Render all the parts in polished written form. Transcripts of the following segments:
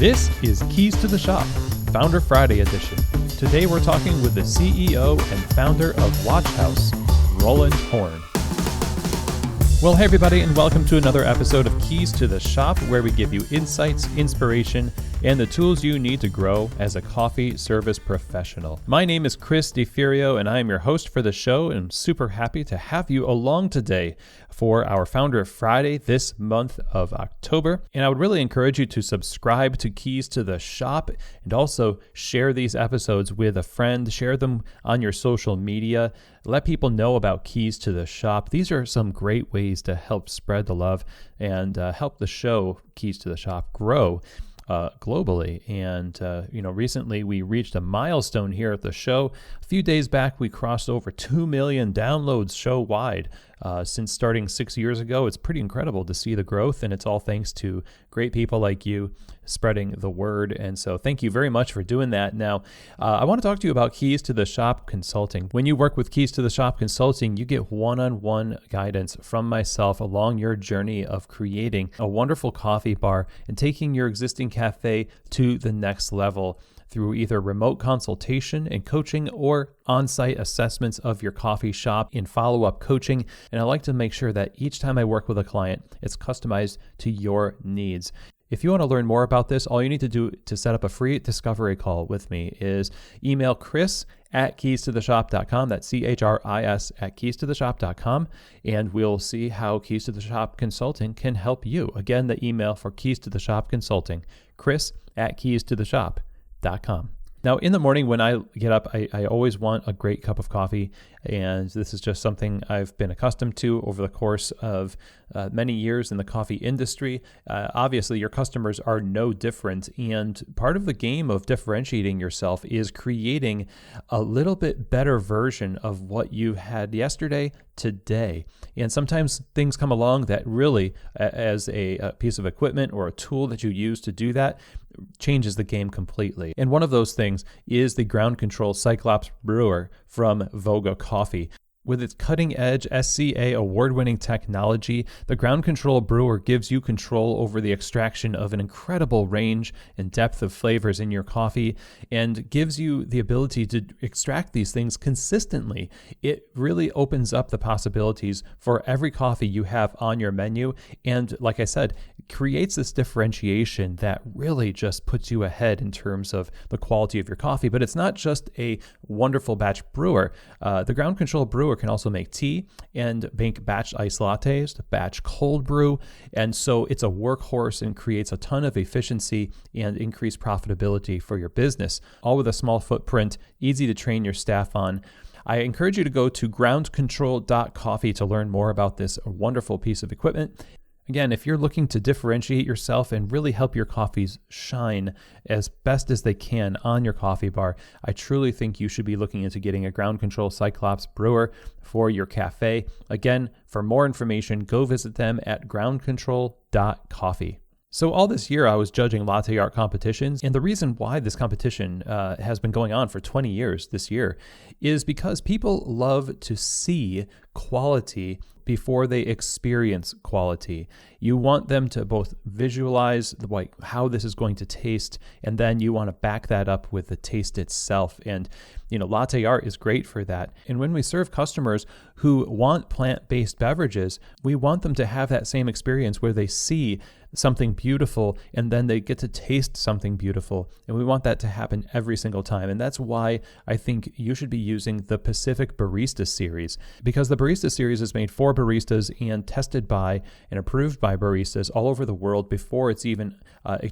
This is Keys to the Shop, Founder Friday edition. Today we're talking with the CEO and founder of WatchHouse, Roland Horne. Well, hey everybody, and welcome to another episode of Keys to the Shop, where we give you insights, inspiration, and the tools you need to grow as a coffee service professional. My name is Chris DeFirio, and I am your host for the show, and I'm super happy to have you along today for our Founder Friday this month of October. And I would really encourage you to subscribe to Keys to the Shop and also share these episodes with a friend. Share them on your social media. Let people know about Keys to the Shop. These are some great ways to help spread the love and help the show Keys to the Shop grow globally. And, recently we reached a milestone here at the show. A few days back, we crossed over 2 million downloads show-wide. Since starting 6 years ago. It's pretty incredible to see the growth, and it's all thanks to great people like you spreading the word. And so thank you very much for doing that. Now, I want to talk to you about Keys to the Shop Consulting. When you work with Keys to the Shop Consulting, you get one-on-one guidance from myself along your journey of creating a wonderful coffee bar and taking your existing cafe to the next level through either remote consultation and coaching or on-site assessments of your coffee shop in follow-up coaching. And I like to make sure that each time I work with a client, it's customized to your needs. If you want to learn more about this, all you need to do to set up a free discovery call with me is email chris@keystotheshop.com. That's CHRIS at keystotheshop.com. And we'll see how Keys to the Shop Consulting can help you. Again, the email for Keys to the Shop Consulting, chris@keystotheshop.com. Now, in the morning when I get up, I always want a great cup of coffee, and this is just something I've been accustomed to over the course of many years in the coffee industry. Obviously, your customers are no different, and part of the game of differentiating yourself is creating a little bit better version of what you had yesterday today. And sometimes things come along that really, as a piece of equipment or a tool that you use to do that, changes the game completely. And one of those things is the ground control Cyclops brewer from Voga Coffee. With its cutting-edge SCA award-winning technology, the ground control brewer gives you control over the extraction of an incredible range and depth of flavors in your coffee and gives you the ability to extract these things consistently. It really opens up the possibilities for every coffee you have on your menu, and like I said, creates this differentiation that really just puts you ahead in terms of the quality of your coffee. But it's not just a wonderful batch brewer. The ground control brewer can also make tea and make batch iced lattes, batch cold brew. And so it's a workhorse and creates a ton of efficiency and increased profitability for your business, all with a small footprint, easy to train your staff on. I encourage you to go to groundcontrol.coffee to learn more about this wonderful piece of equipment. Again, if you're looking to differentiate yourself and really help your coffees shine as best as they can on your coffee bar, I truly think you should be looking into getting a ground control Cyclops brewer for your cafe. Again, for more information, go visit them at groundcontrol.coffee. So all this year, I was judging latte art competitions, and the reason why this competition has been going on for 20 years this year is because people love to see quality before they experience quality. You want them to both visualize how this is going to taste, and then you want to back that up with the taste itself. And latte art is great for that. And when we serve customers who want plant-based beverages, we want them to have that same experience where they see something beautiful and then they get to taste something beautiful. And we want that to happen every single time. And that's why I think you should be using the Pacific Barista Series, because the Barista Series is made for baristas and tested by and approved by baristas all over the world before it's even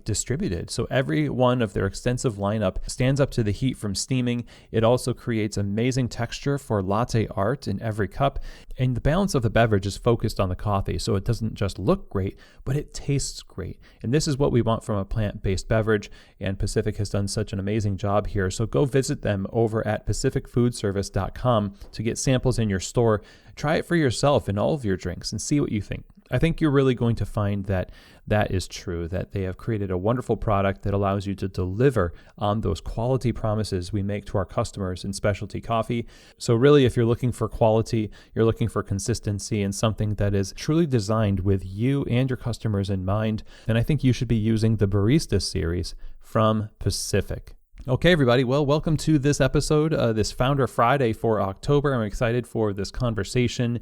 distributed. So every one of their extensive lineup stands up to the heat from steaming. It also creates amazing texture for latte art in every cup. And the balance of the beverage is focused on the coffee, so it doesn't just look great, but it tastes great. And this is what we want from a plant-based beverage, and Pacific has done such an amazing job here. So go visit them over at pacificfoodservice.com to get samples in your store. Try it for yourself in all of your drinks and see what you think. I think you're really going to find that that is true, that they have created a wonderful product that allows you to deliver on those quality promises we make to our customers in specialty coffee. So really, if you're looking for quality, you're looking for consistency and something that is truly designed with you and your customers in mind, then I think you should be using the Barista series from Pacific. Okay, everybody. Well, welcome to this episode, this Founder Friday for October. I'm excited for this conversation.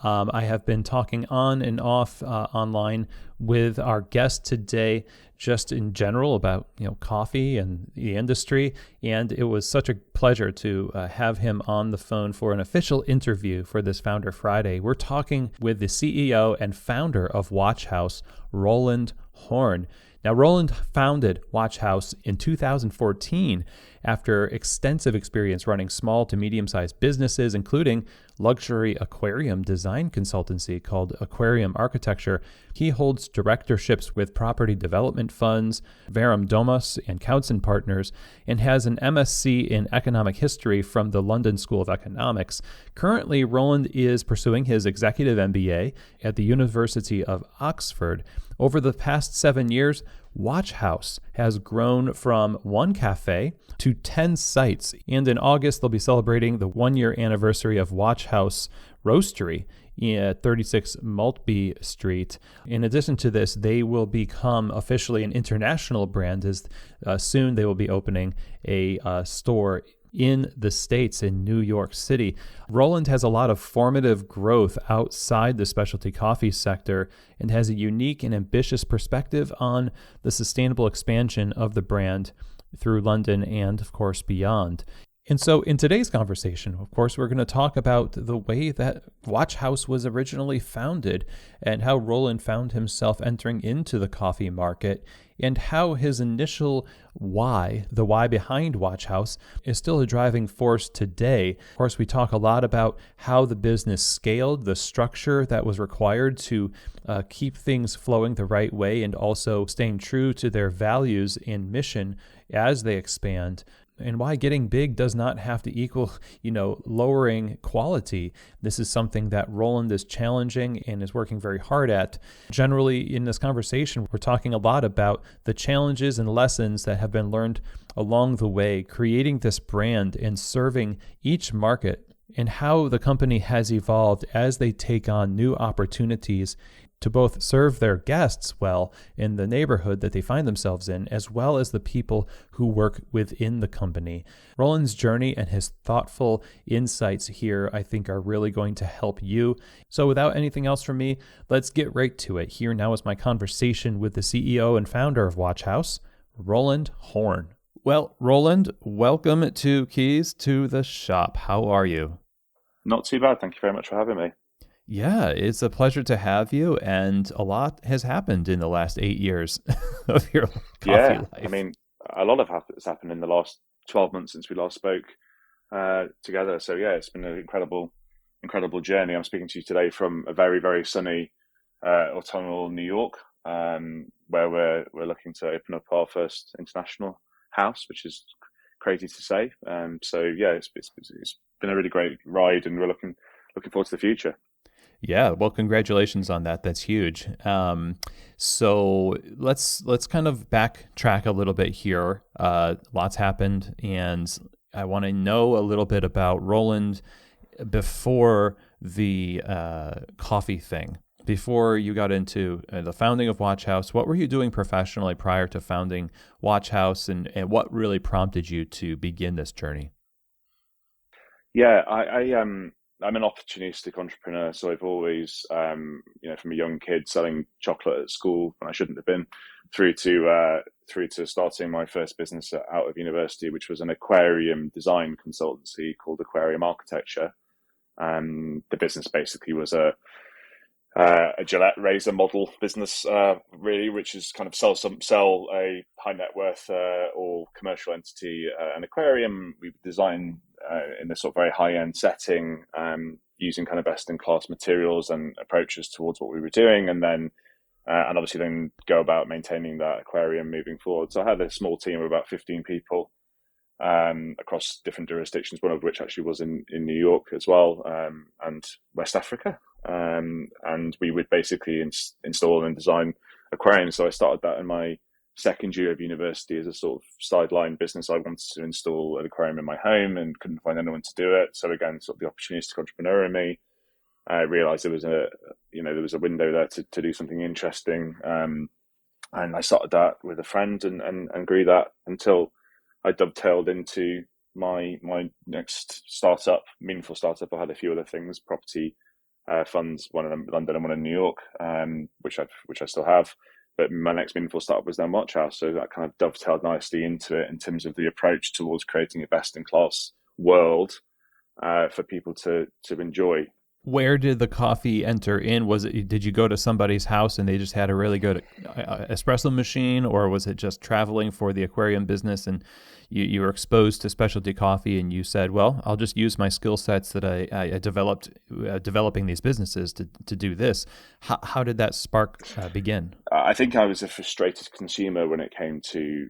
I have been talking on and off online with our guest today, just in general about coffee and the industry, and it was such a pleasure to have him on the phone for an official interview for this Founder Friday. We're talking with the CEO and founder of WatchHouse, Roland Horne. Now, Roland founded WatchHouse in 2014 after extensive experience running small to medium-sized businesses, including luxury aquarium design consultancy called Aquarium Architecture. He holds directorships with property development funds, Verum Domus and Coutts and Partners, and has an MSc in economic history from the London School of Economics. Currently, Roland is pursuing his Executive MBA at the University of Oxford. Over the past 7 years, WatchHouse has grown from one cafe to 10 sites, and in August they'll be celebrating the 1-year anniversary of WatchHouse Roastery at 36 Maltby Street. In addition to this, they will become officially an international brand as soon they will be opening a store in the States, in New York City. Roland has a lot of formative growth outside the specialty coffee sector and has a unique and ambitious perspective on the sustainable expansion of the brand through London and, of course, beyond. And so in today's conversation, of course, we're going to talk about the way that WatchHouse was originally founded and how Roland found himself entering into the coffee market and how his initial why, the why behind WatchHouse, is still a driving force today. Of course, we talk a lot about how the business scaled, the structure that was required to keep things flowing the right way and also staying true to their values and mission as they expand, and why getting big does not have to equal, lowering quality. This is something that Roland is challenging and is working very hard at. Generally, in this conversation, we're talking a lot about the challenges and lessons that have been learned along the way, creating this brand and serving each market, and how the company has evolved as they take on new opportunities to both serve their guests well in the neighborhood that they find themselves in, as well as the people who work within the company. Roland's journey and his thoughtful insights here, I think, are really going to help you. So without anything else from me, let's get right to it. Here now is my conversation with the CEO and founder of WatchHouse, Roland Horne. Well, Roland, welcome to Keys to the Shop. How are you? Not too bad. Thank you very much for having me. Yeah, it's a pleasure to have you, and a lot has happened in the last 8 years of your coffee life. I mean, a lot has happened in the last 12 months since we last spoke together. So yeah, it's been an incredible journey. I'm speaking to you today from a very, very sunny autumnal New York, where we're looking to open up our first international house, which is crazy to say. So yeah, it's been a really great ride, and we're looking forward to the future. Yeah, well, congratulations on that. That's huge. So let's kind of backtrack a little bit here. Lots happened, and I want to know a little bit about Roland before the coffee thing. Before you got into the founding of WatchHouse, what were you doing professionally prior to founding WatchHouse, and what really prompted you to begin this journey? Yeah, I'm an opportunistic entrepreneur, so I've always, from a young kid selling chocolate at school when I shouldn't have been, through to starting my first business out of university, which was an aquarium design consultancy called Aquarium Architecture. The business basically was a Gillette razor model business, really, which is kind of sell a high net worth or commercial entity an aquarium. We design in this sort of very high end setting, using kind of best in class materials and approaches towards what we were doing, and obviously then go about maintaining that aquarium moving forward. So I had a small team of about 15 people across different jurisdictions, one of which actually was in New York as well, and West Africa. and we would basically install and design aquariums. So I started that in my second year of university as a sort of sideline business. I wanted to install an aquarium in my home and couldn't find anyone to do it. So again, sort of the opportunistic entrepreneur in me, I realized there was a window there to do something interesting. And I started that with a friend and grew that until I dovetailed into my next startup, meaningful startup. I had a few other things, property funds, one in London and one in New York, which I still have. But my next meaningful startup was then WatchHouse, so that kind of dovetailed nicely into it in terms of the approach towards creating a best-in-class world for people to enjoy. Where did the coffee enter in? Did you go to somebody's house and they just had a really good espresso machine, or was it just traveling for the aquarium business and you were exposed to specialty coffee and you said, well, I'll just use my skill sets that I developed developing these businesses to do this? How did that spark begin? I think I was a frustrated consumer when it came to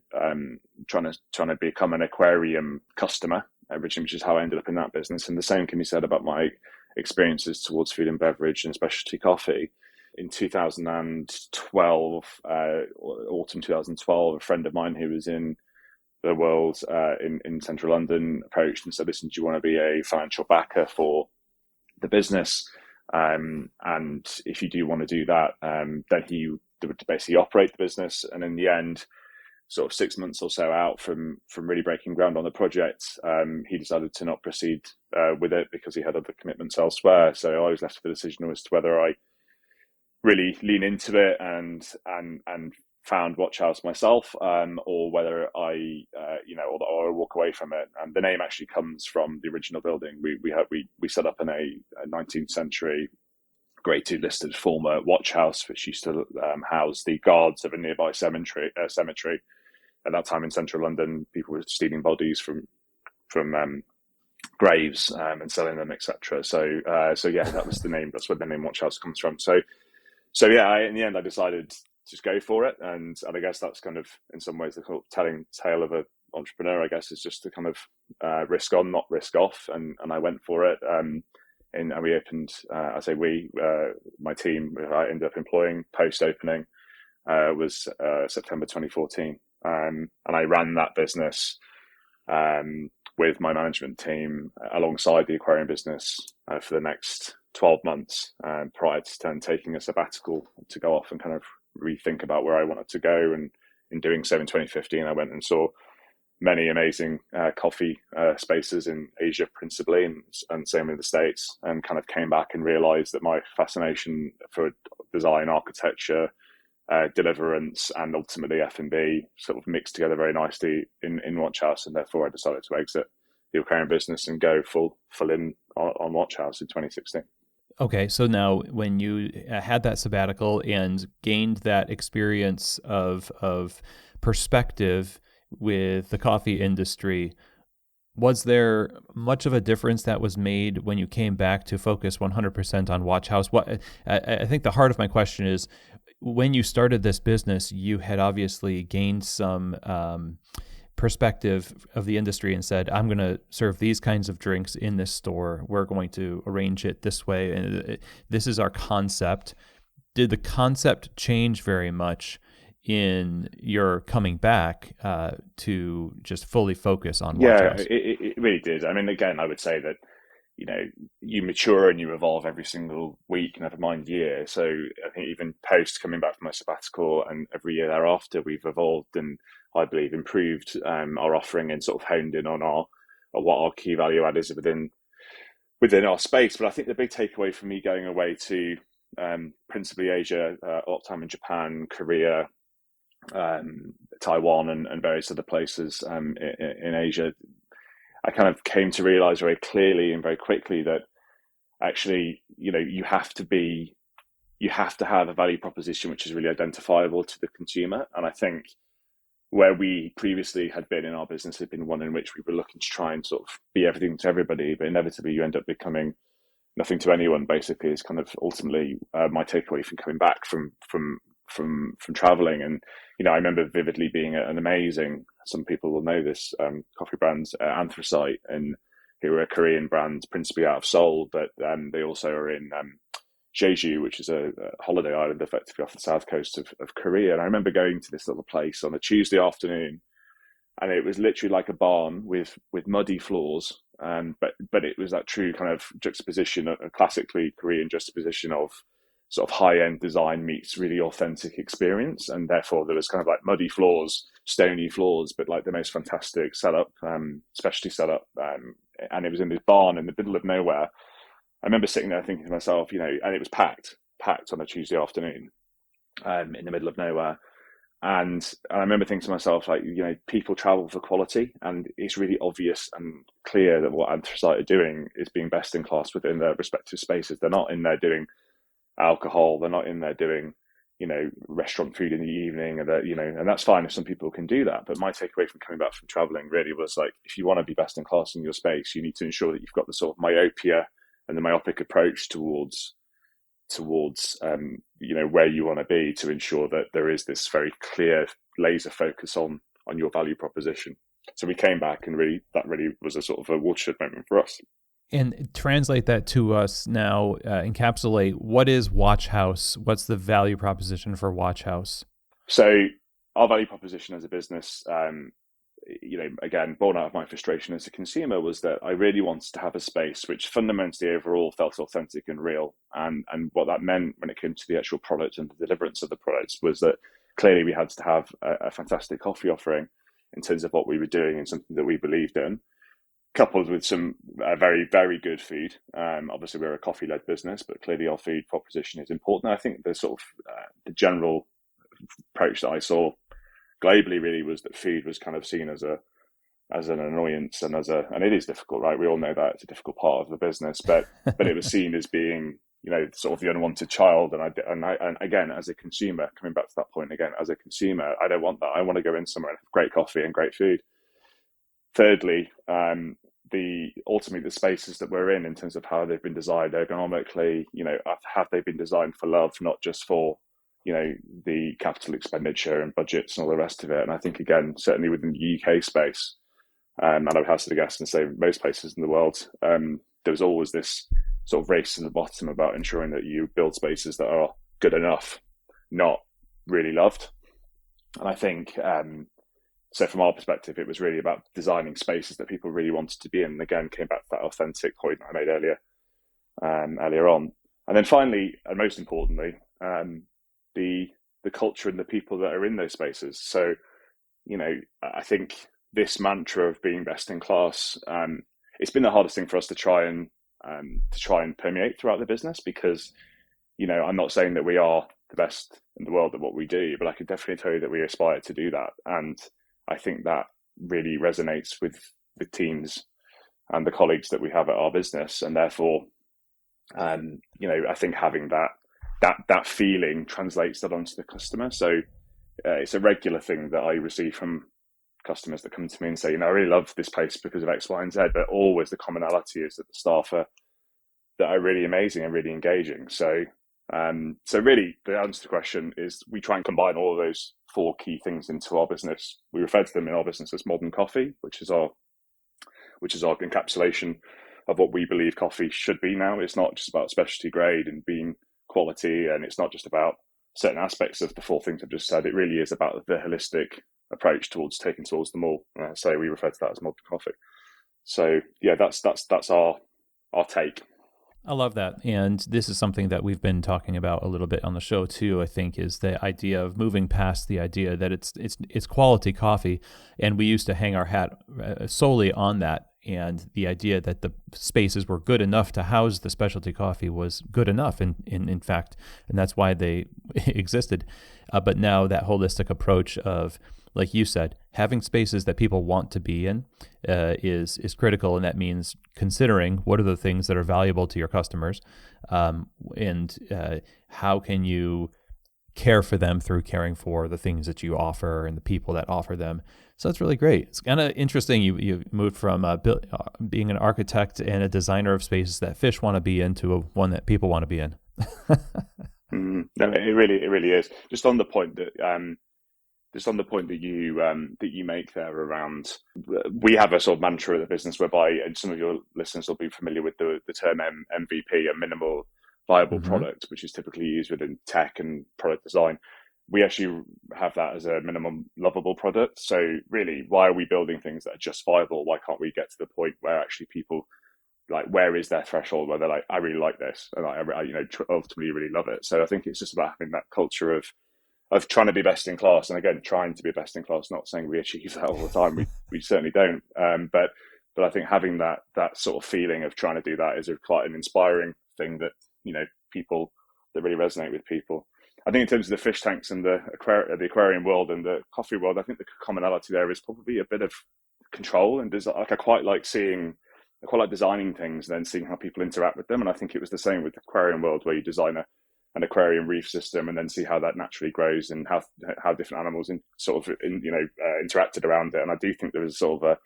trying to become an aquarium customer, which is how I ended up in that business. And the same can be said about my experiences towards food and beverage and specialty coffee. In 2012, autumn 2012, a friend of mine who was in the world in central London approached and said, listen, do you want to be a financial backer for the business? And if you do want to do that, then he would basically operate the business. And in the end, sort of 6 months or so out from really breaking ground on the project, he decided to not proceed with it because he had other commitments elsewhere. So I was left with the decision as to whether I really lean into it and found WatchHouse myself, or whether I or walk away from it. And the name actually comes from the original building. We set up in a 19th century Grade 2 listed former watch house, which used to house the guards of a nearby cemetery. At that time in central London, people were stealing bodies from graves and selling them, etc. So yeah, that was the name. That's where the name Watch House comes from. So yeah, in the end, I decided to just go for it, and I guess that's kind of in some ways the kind of telling tale of an entrepreneur. I guess is just to kind of risk on, not risk off, and I went for it. And we opened. I say we, my team. I ended up employing post opening was September 2014. And I ran that business with my management team alongside the aquarium business for the next 12 months prior to then taking a sabbatical to go off and kind of rethink about where I wanted to go. And in doing so in 2015, I went and saw many amazing coffee spaces in Asia principally, and same in the States, and kind of came back and realized that my fascination for design, architecture, deliverance, and ultimately F&B sort of mixed together very nicely in WatchHouse, and therefore I decided to exit the aquarium business and go full in on WatchHouse in 2016. Okay, so now when you had that sabbatical and gained that experience of perspective with the coffee industry, was there much of a difference that was made when you came back to focus 100% on WatchHouse? What I think the heart of my question is, when you started this business, you had obviously gained some perspective of the industry and said, I'm going to serve these kinds of drinks in this store. We're going to arrange it this way. And this is our concept. Did the concept change very much in your coming back to just fully focus on WatchHouse? Yeah, it really did. I mean, again, I would say that, you mature and you evolve every single week, never mind year. So I think even post coming back from my sabbatical and every year thereafter, we've evolved and I believe improved our offering and sort of honed in on what our key value add is within our space. But I think the big takeaway for me going away to principally Asia, a lot of time in Japan, Korea, Taiwan, and various other places in Asia, I kind of came to realize very clearly and very quickly that actually, you have to have a value proposition which is really identifiable to the consumer. And I think where we previously had been in our business had been one in which we were looking to try and sort of be everything to everybody, but inevitably you end up becoming nothing to anyone, basically, is kind of ultimately my takeaway from coming back from traveling. And I remember vividly being at an amazing, some people will know this, coffee brand, Anthracite, and who are a Korean brand principally out of Seoul, but they also are in Jeju, which is a holiday island effectively off the south coast of Korea. And I remember going to this little place on a Tuesday afternoon, and it was literally like a barn with muddy floors. But it was that true kind of juxtaposition, a classically Korean juxtaposition of sort of high-end design meets really authentic experience. And therefore there was kind of like muddy floors, stony floors, but like the most fantastic setup, specialty setup. And it was in this barn in the middle of nowhere. I remember sitting there thinking to myself, and it was packed on a Tuesday afternoon, in the middle of nowhere. And I remember thinking to myself, like, people travel for quality, and it's really obvious and clear that what Anthracite are doing is being best in class within their respective spaces. They're not in there doing alcohol. They're not in there doing, restaurant food in the evening, and and that's fine if some people can do that. But my takeaway from coming back from traveling really was like, if you want to be best in class in your space, you need to ensure that you've got the sort of myopia and the myopic approach towards where you want to be, to ensure that there is this very clear laser focus on your value proposition. So we came back, and that really was a sort of a watershed moment for us. And translate that to us now, encapsulate, what is WatchHouse? What's the value proposition for WatchHouse? So our value proposition as a business, again, born out of my frustration as a consumer, was that I really wanted to have a space which fundamentally overall felt authentic and real. And what that meant when it came to the actual product and the deliverance of the products was that clearly we had to have a fantastic coffee offering in terms of what we were doing and something that we believed in, coupled with some very, very good food. Obviously, we're a coffee-led business, but clearly our food proposition is important. And I think the sort of the general approach that I saw globally really was that food was kind of seen as an annoyance, and it is difficult, right? We all know that it's a difficult part of the business, but it was seen as being, sort of the unwanted child. And again, as a consumer, coming back to that point again, as a consumer, I don't want that. I want to go in somewhere and have great coffee and great food. Thirdly, ultimately the spaces that we're in terms of how they've been designed ergonomically, have they been designed for love, not just for the capital expenditure and budgets and all the rest of it. And I think, again, certainly within the UK space, and I would hazard a guess and say most places in the world, there's always this sort of race to the bottom about ensuring that you build spaces that are good enough, not really loved. And I think, so from our perspective, it was really about designing spaces that people really wanted to be in. And again, came back to that authentic point I made earlier on. And then finally, and most importantly, the culture and the people that are in those spaces. So, I think this mantra of being best in class, it's been the hardest thing for us to try and permeate throughout the business, because, I'm not saying that we are the best in the world at what we do, but I can definitely tell you that we aspire to do that. And I think that really resonates with the teams and the colleagues that we have at our business. And therefore, I think having that feeling translates that onto the customer. So it's a regular thing that I receive from customers that come to me and say, I really love this place because of X, Y, and Z, but always the commonality is that the staff that are really amazing and really engaging. So really the answer to the question is we try and combine all of those four key things into our business. We refer to them in our business as modern coffee, which is our encapsulation of what we believe coffee should be now. It's not just about specialty grade and being quality, and it's not just about certain aspects of the four things I've just said. It really is about the holistic approach taking towards them all. So we refer to that as modern coffee. So yeah, that's our take. I love that. And this is something that we've been talking about a little bit on the show too, I think, is the idea of moving past the idea that it's quality coffee. And we used to hang our hat solely on that. And the idea that the spaces were good enough to house the specialty coffee was good enough, in fact, and that's why they existed. But now that holistic approach of, like you said, having spaces that people want to be in is critical, and that means considering what are the things that are valuable to your customers, and how can you care for them through caring for the things that you offer and the people that offer them. So it's really great. It's kind of interesting. You moved from being an architect and a designer of spaces that fish want to be in to one that people want to be in. No, it really is. Just on the point that you make there around, we have a sort of mantra of the business whereby, and some of your listeners will be familiar with the term MVP, a minimal viable product, which is typically used within tech and product design. We actually have that as a minimum lovable product. So really, why are we building things that are just viable? Why can't we get to the point where actually people, like, where is their threshold where they're like, I really like this, and I ultimately really love it. So I think it's just about having that culture of trying to be best in class, and again, trying to be best in class. Not saying we achieve that all the time. We certainly don't. But I think having that sort of feeling of trying to do that is quite an inspiring thing that people that really resonate with people. I think in terms of the fish tanks and the aquarium world and the coffee world, I think the commonality there is probably a bit of control and design. Like I quite like designing things and then seeing how people interact with them. And I think it was the same with the aquarium world, where you design an aquarium reef system and then see how that naturally grows and how different animals interacted around it. And I do think there is sort of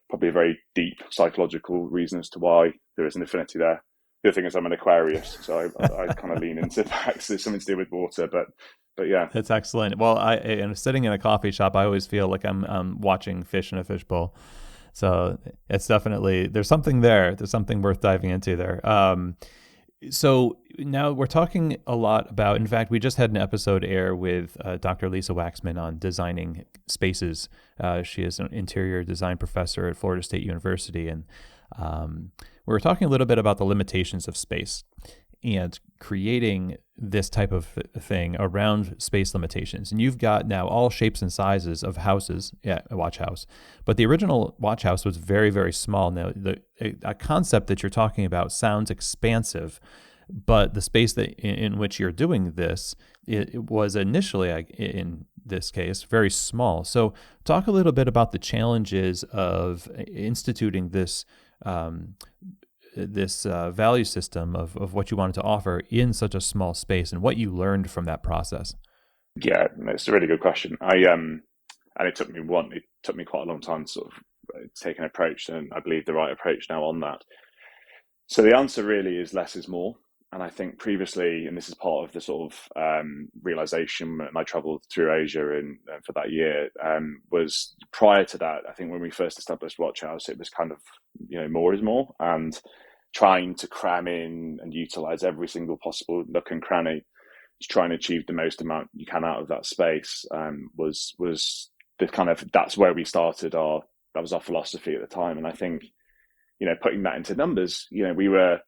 probably a very deep psychological reason as to why there is an affinity there. The other thing is I'm an Aquarius, so I kind of lean into that. There's something to do with water, but yeah. That's excellent. Well, and sitting in a coffee shop, I always feel like I'm watching fish in a fishbowl. So it's definitely, there's something there. There's something worth diving into there. So now we're talking a lot about, in fact, we just had an episode air with Dr. Lisa Waxman on designing spaces. She is an interior design professor at Florida State University. And we were talking a little bit about the limitations of space and creating this type of thing around space limitations. And you've got now all shapes and sizes of houses at WatchHouse, but the original WatchHouse was very, very small. Now, a concept that you're talking about sounds expansive, but the space that in which you're doing this, it was initially, in this case, very small. So talk a little bit about the challenges of instituting this value system of what you wanted to offer in such a small space, and what you learned from that process. Yeah, it's a really good question. And it took me quite a long time to sort of take an approach, and I believe the right approach now on that. So the answer really is less is more. And I think previously, and this is part of the sort of realization, and I traveled through Asia for that year, was prior to that, I think when we first established WatchHouse, it was kind of, more is more, and trying to cram in and utilize every single possible nook and cranny to try and achieve the most amount you can out of that space was the kind of, that's where we started that was our philosophy at the time. And I think, putting that into numbers, we were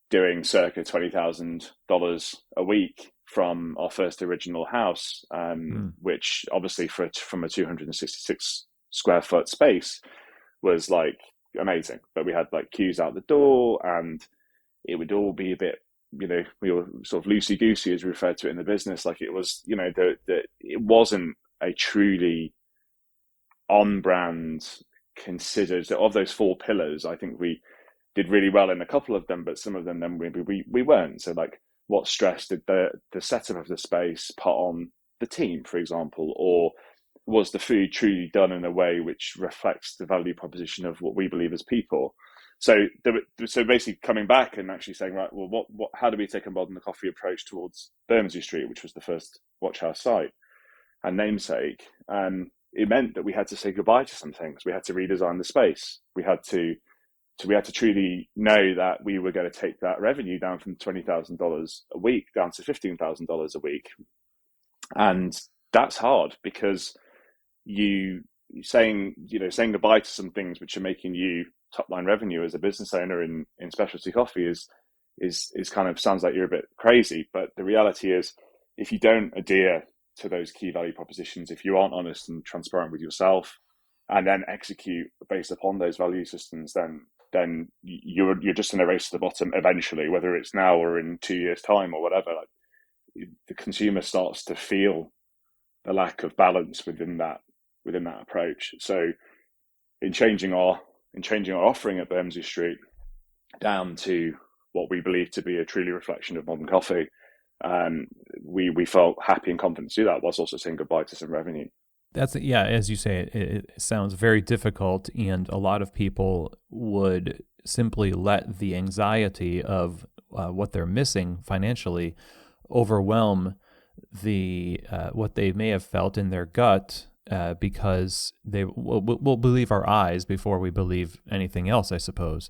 doing circa $20,000 a week from our first original house, which obviously from a 266 square foot space was like amazing. But we had like queues out the door, and it would all be a bit, we were sort of loosey goosey, as we referred to it in the business. Like it was, it wasn't a truly on brand considered. Of those four pillars, I think we did really well in a couple of them, but some of them then we weren't. So like, what stress did the setup of the space put on the team, for example, or was the food truly done in a way which reflects the value proposition of what we believe as people? So basically coming back and actually saying, right, well, how do we take a modern coffee approach towards Bermondsey Street, which was the first WatchHouse site and namesake? It meant that we had to say goodbye to some things. We had to redesign the space. We had to truly know that we were going to take that revenue down from $20,000 a week down to $15,000 a week. And that's hard, because saying goodbye to some things which are making you top line revenue as a business owner in specialty coffee is kind of, sounds like you're a bit crazy. But the reality is, if you don't adhere to those key value propositions, if you aren't honest and transparent with yourself, and then execute based upon those value systems, then you're just in a race to the bottom eventually, whether it's now or in 2 years' time or whatever. Like, the consumer starts to feel the lack of balance within that approach. So in changing our offering at Bermondsey Street down to what we believe to be a truly reflection of modern coffee, we felt happy and confident to do that, whilst also saying goodbye to some revenue. Yeah, as you say, it sounds very difficult, and a lot of people would simply let the anxiety of what they're missing financially overwhelm what they may have felt in their gut, because we'll believe our eyes before we believe anything else, I suppose.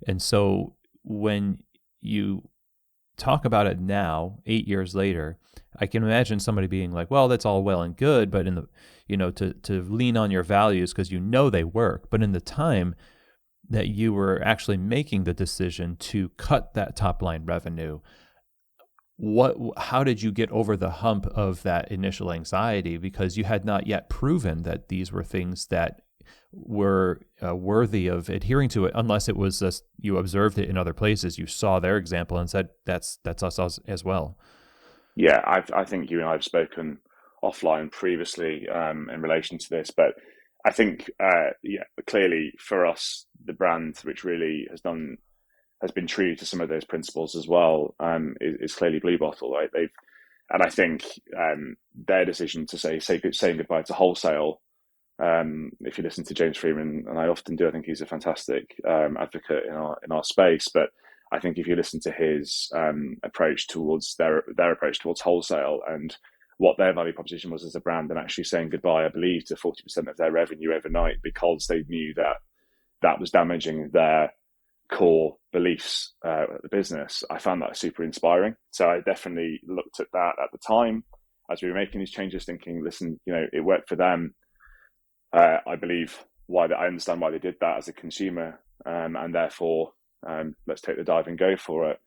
And so when you talk about it now, 8 years later, I can imagine somebody being like, well, that's all well and good, but in the, to lean on your values because they work. But in the time that you were actually making the decision to cut that top line revenue, how did you get over the hump of that initial anxiety? Because you had not yet proven that these were things that were worthy of adhering to it, unless it was just you observed it in other places, you saw their example and said, that's us as well. Yeah, I think you and I have spoken offline previously in relation to this, but I think clearly for us, the brand which really has been true to some of those principles as well is clearly Blue Bottle, right? And I think their decision to saying goodbye to wholesale. If you listen to James Freeman, and I often do, I think he's a fantastic advocate in our space. But I think if you listen to his approach towards their approach towards wholesale and what their value proposition was as a brand, and actually saying goodbye, I believe, to 40% of their revenue overnight because they knew that was damaging their core beliefs at the business, I found that super inspiring. So I definitely looked at that at the time as we were making these changes, thinking, listen, it worked for them. I believe I understand why they did that as a consumer, and therefore let's take the dive and go for it.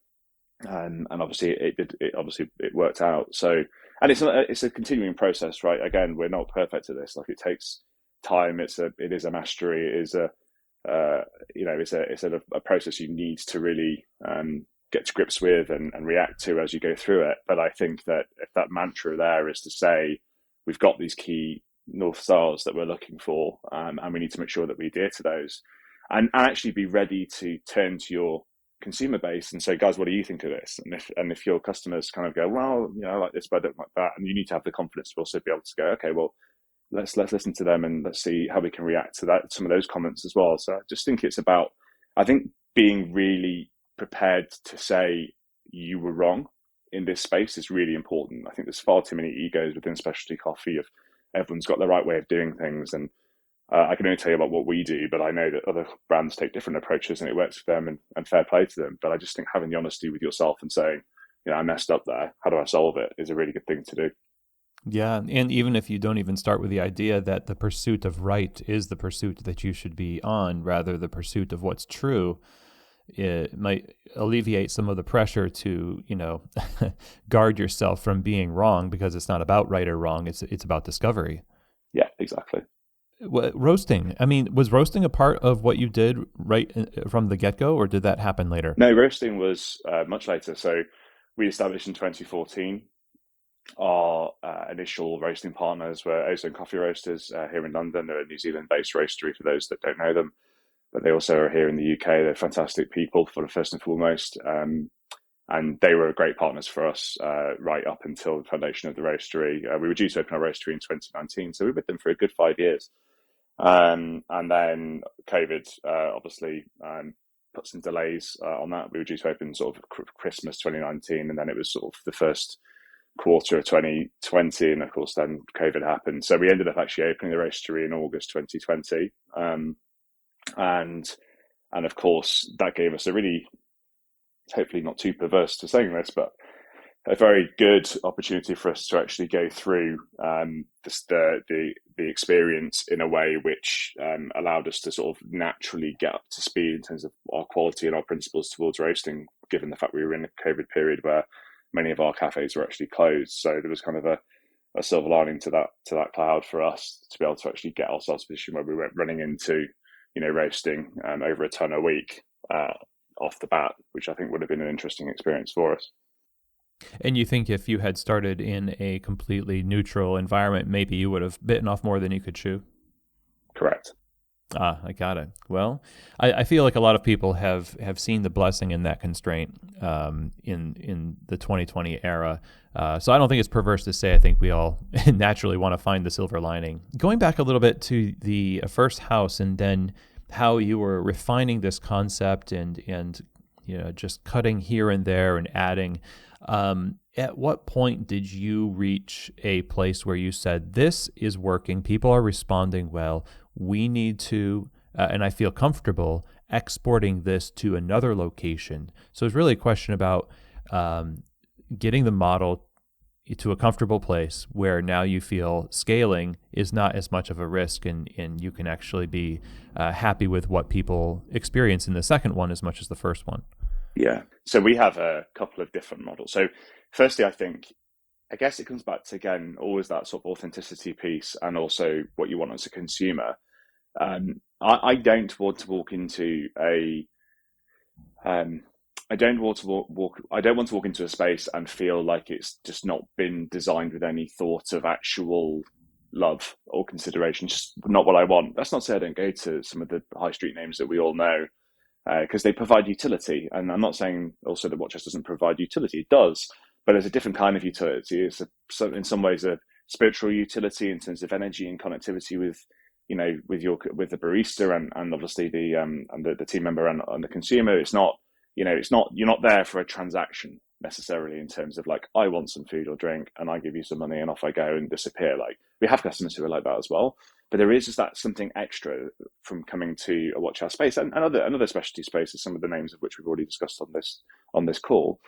And obviously it did. It worked out. So, and it's a continuing process, right? Again, we're not perfect at this. Like, it takes time. It is a mastery. It is it's a process you need to really get to grips with and react to as you go through it. But I think that if that mantra there is to say, we've got these key North Stars that we're looking for, and we need to make sure that we adhere to those, and actually be ready to turn to your consumer base and say, guys, what do you think of this? And if your customers kind of go, well, I like this, but I don't like that, and you need to have the confidence to also be able to go, okay, well, let's listen to them and let's see how we can react to that, some of those comments as well. So I just think it's about, I think, being really prepared to say you were wrong in this space is really important. I think there's far too many egos within specialty coffee of everyone's got the right way of doing things. And I can only tell you about what we do, but I know that other brands take different approaches and it works for them, and fair play to them. But I just think having the honesty with yourself and saying, I messed up there, how do I solve it, is a really good thing to do. Yeah, and even if you don't even start with the idea that the pursuit of right is the pursuit that you should be on, rather the pursuit of what's true, it might alleviate some of the pressure to, guard yourself from being wrong, because it's not about right or wrong, it's about discovery. Yeah, exactly. Roasting, was roasting a part of what you did right from the get-go, or did that happen later? No, roasting was much later. So we established in 2014. Our initial roasting partners were Ozone Coffee Roasters here in London. They're a New Zealand-based roastery for those that don't know them, but they also are here in the UK. They're fantastic people, first and foremost, and they were great partners for us right up until the foundation of the roastery. We were due to open our roastery in 2019, so we were with them for a good 5 years. And then COVID obviously put some delays on that. We were due to open sort of Christmas 2019, and then it was sort of the first quarter of 2020, and of course then COVID happened. So we ended up actually opening the roastery in August 2020, and of course that gave us a really, hopefully not too perverse to saying this, but a very good opportunity for us to actually go through the experience in a way which allowed us to sort of naturally get up to speed in terms of our quality and our principles towards roasting, given the fact we were in a COVID period where many of our cafes were actually closed. So there was kind of a silver lining to that cloud for us to be able to actually get ourselves in a position where we weren't running into, roasting over a ton a week off the bat, which I think would have been an interesting experience for us. And you think if you had started in a completely neutral environment, maybe you would have bitten off more than you could chew? Correct. I got it. Well, I feel like a lot of people have seen the blessing in that constraint in the 2020 era. So I don't think it's perverse to say I think we all naturally want to find the silver lining. Going back a little bit to the first house, and then how you were refining this concept and just cutting here and there and adding. At what point did you reach a place where you said, this is working, people are responding well, we need to, and I feel comfortable exporting this to another location? So it's really a question about getting the model to a comfortable place where now you feel scaling is not as much of a risk, and you can actually be happy with what people experience in the second one as much as the first one. Yeah. So we have a couple of different models. So firstly, I guess it comes back to, again, always that sort of authenticity piece and also what you want as a consumer. I don't want to walk into I don't want to walk into a space and feel like it's just not been designed with any thought of actual love or consideration. Just not what I want. That's not to say I don't go to some of the high street names that we all know, because they provide utility. And I'm not saying also that WatchHouse doesn't provide utility. It does, but there's a different kind of utility. It's in some ways a spiritual utility in terms of energy and connectivity with the barista and obviously the team member and the consumer. It's not you're not there for a transaction necessarily in terms of like, I want some food or drink and I give you some money and off I go and disappear. Like, we have customers who are like that as well, but there is just that something extra from coming to a WatchHouse space and other specialty spaces, some of the names of which we've already discussed on this call.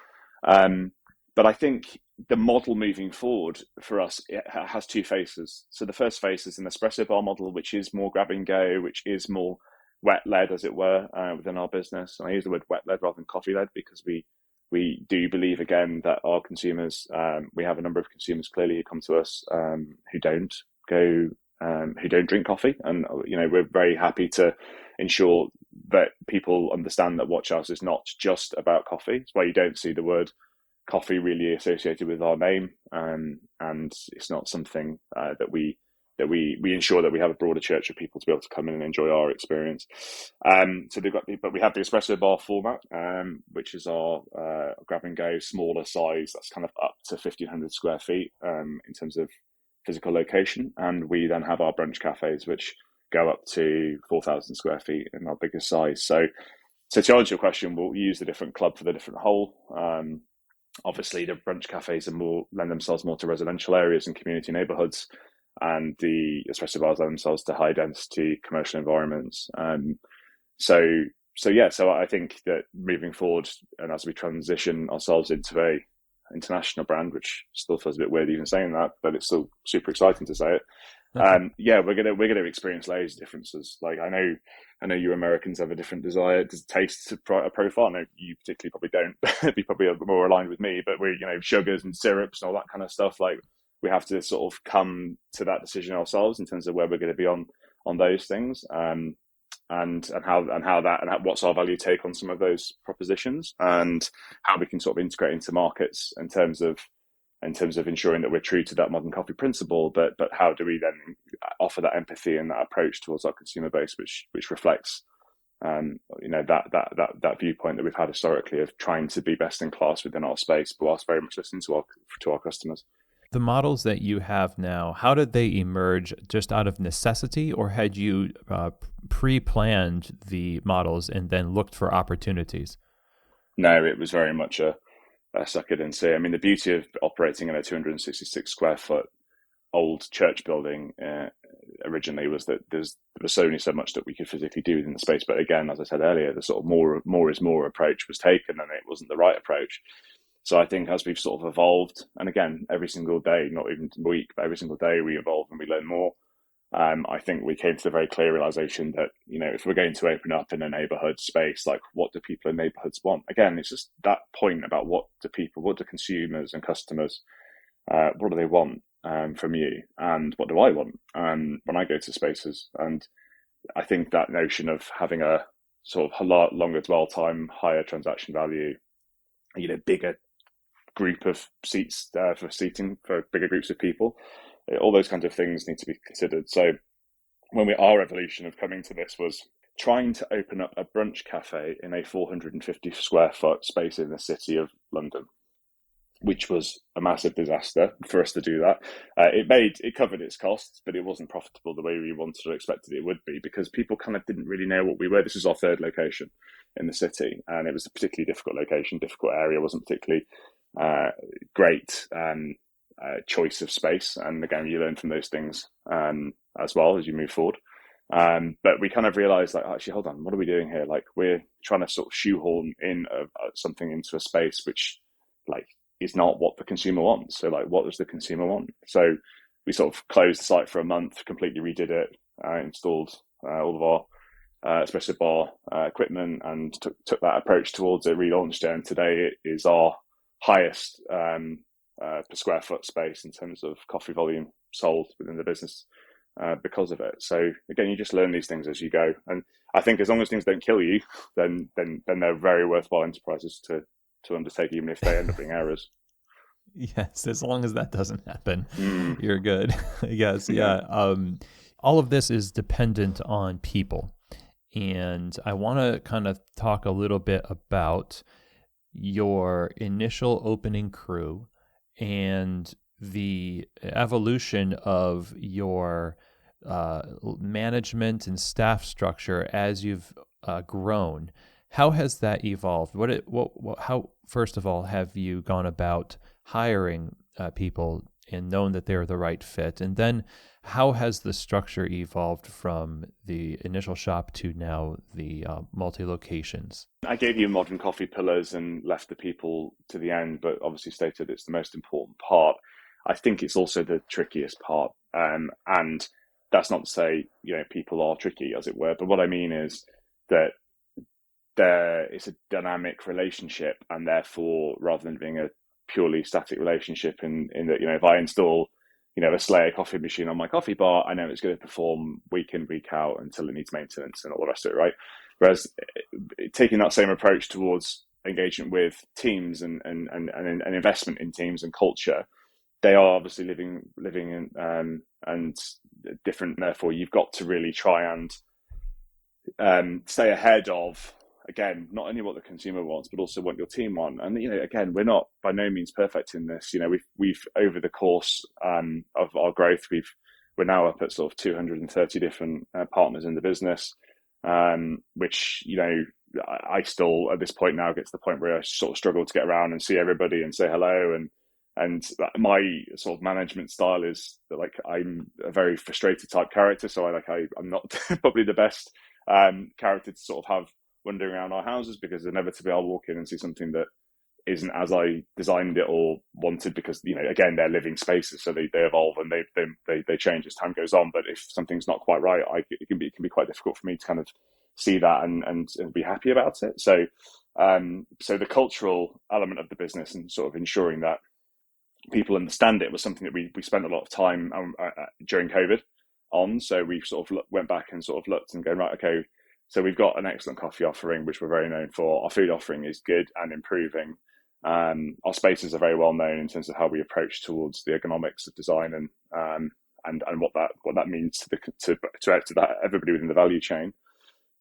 But I think the model moving forward for us, it has two faces. So the first face is an espresso bar model, which is more grab and go, which is more wet-led, as it were, within our business. And I use the word wet-led rather than coffee-led because we do believe, again, that our consumers, we have a number of consumers clearly who come to us who don't drink coffee. And, we're very happy to ensure that people understand that WatchHouse is not just about coffee. It's why you don't see the word coffee really associated with our name. And it's not something that we ensure that we have a broader church of people to be able to come in and enjoy our experience. But we have the espresso bar format, which is our grab and go smaller size. That's kind of up to 1,500 square feet in terms of physical location. And we then have our brunch cafes, which go up to 4,000 square feet in our biggest size. So to answer your question, we'll use the different club for the different hole. Obviously, the brunch cafes lend themselves more to residential areas and community neighbourhoods, and the espresso bars lend themselves to high density commercial environments. So I think that moving forward, and as we transition ourselves into a international brand, which still feels a bit weird even saying that, but it's still super exciting to say it. We're gonna experience loads of differences. Like, I know you Americans have a different desire to taste a profile. I know you particularly probably don't. Be probably a bit more aligned with me, but we're sugars and syrups and all that kind of stuff. Like, we have to sort of come to that decision ourselves in terms of where we're going to be on those things, and what's our value take on some of those propositions, and how we can sort of integrate into markets in terms of ensuring that we're true to that modern coffee principle, but how do we then offer that empathy and that approach towards our consumer base, which reflects that viewpoint that we've had historically of trying to be best in class within our space, but whilst very much listening to our customers. The models that you have now, how did they emerge just out of necessity, or had you pre-planned the models and then looked for opportunities? No, it was very much a suck it and see. I mean, the beauty of operating in a 266 square foot old church building originally was that there was only so much that we could physically do within the space. But again, as I said earlier, the sort of more is more approach was taken, and it wasn't the right approach. So I think as we've sort of evolved, and again, every single day, not even a week, but every single day we evolve and we learn more. I think we came to the very clear realization that, if we're going to open up in a neighborhood space, like, what do people in neighborhoods want? Again, it's just that point about what do consumers and customers, what do they want from you, and what do I want when I go to spaces? And I think that notion of having a sort of a lot longer dwell time, higher transaction value, bigger group of seats for seating for bigger groups of people, all those kinds of things need to be considered. So our evolution of coming to this was trying to open up a brunch cafe in a 450 square foot space in the city of London, which was a massive disaster for us to do that. It covered its costs, but it wasn't profitable the way we wanted or expected it would be, because people kind of didn't really know what we were. This was our third location in the city, and it was a particularly difficult location, difficult area, wasn't particularly great choice of space. And again, you learn from those things as well as you move forward. But we kind of realized, like, actually, hold on, what are we doing here? Like, we're trying to sort of shoehorn in something into a space which like is not what the consumer wants. So like, what does the consumer want? So we sort of closed the site for a month, completely redid it, installed all of our espresso bar equipment, and took that approach towards it, relaunched it, and today it is our highest per square foot space in terms of coffee volume sold within the business because of it. So again, you just learn these things as you go, and I think as long as things don't kill you, then they're very worthwhile enterprises to undertake, even if they end up being errors. Yes, as long as that doesn't happen, you're good. Yes, yeah. All of this is dependent on people. And I want to kind of talk a little bit about your initial opening crew and the evolution of your management and staff structure as you've grown. How has that evolved? How, first of all, have you gone about hiring people and known that they're the right fit? And then how has the structure evolved from the initial shop to now the multi-locations? I gave you modern coffee pillars and left the people to the end, but obviously stated it's the most important part. I think it's also the trickiest part. And that's not to say, people are tricky, as it were. But what I mean is that it's a dynamic relationship, and therefore, rather than being a purely static relationship in that, if I install, a Slayer coffee machine on my coffee bar, I know it's going to perform week in, week out until it needs maintenance and all the rest of it, right? Whereas taking that same approach towards engagement with teams and investment in teams and culture, they are obviously living in and different. Therefore, you've got to really try and stay ahead of, again, not only what the consumer wants, but also what your team want. And again, we're not by no means perfect in this. We've over the course of our growth, we're now up at sort of 230 different partners in the business, which I still at this point now get to the point where I sort of struggle to get around and see everybody and say hello. And my sort of management style is that, like, I'm a very frustrated type character, so I'm not probably the best character to sort of have wandering around our houses, because inevitably I'll walk in and see something that isn't as I designed it or wanted, because again, they're living spaces, so they evolve and they change as time goes on. But if something's not quite right, it can be quite difficult for me to kind of see that and be happy about it. So the cultural element of the business and sort of ensuring that people understand it was something that we spent a lot of time during COVID on. So we sort of went back and sort of looked and going, right, okay, so we've got an excellent coffee offering, which we're very known for. Our food offering is good and improving. Our spaces are very well known in terms of how we approach towards the ergonomics of design and what that means to that everybody within the value chain.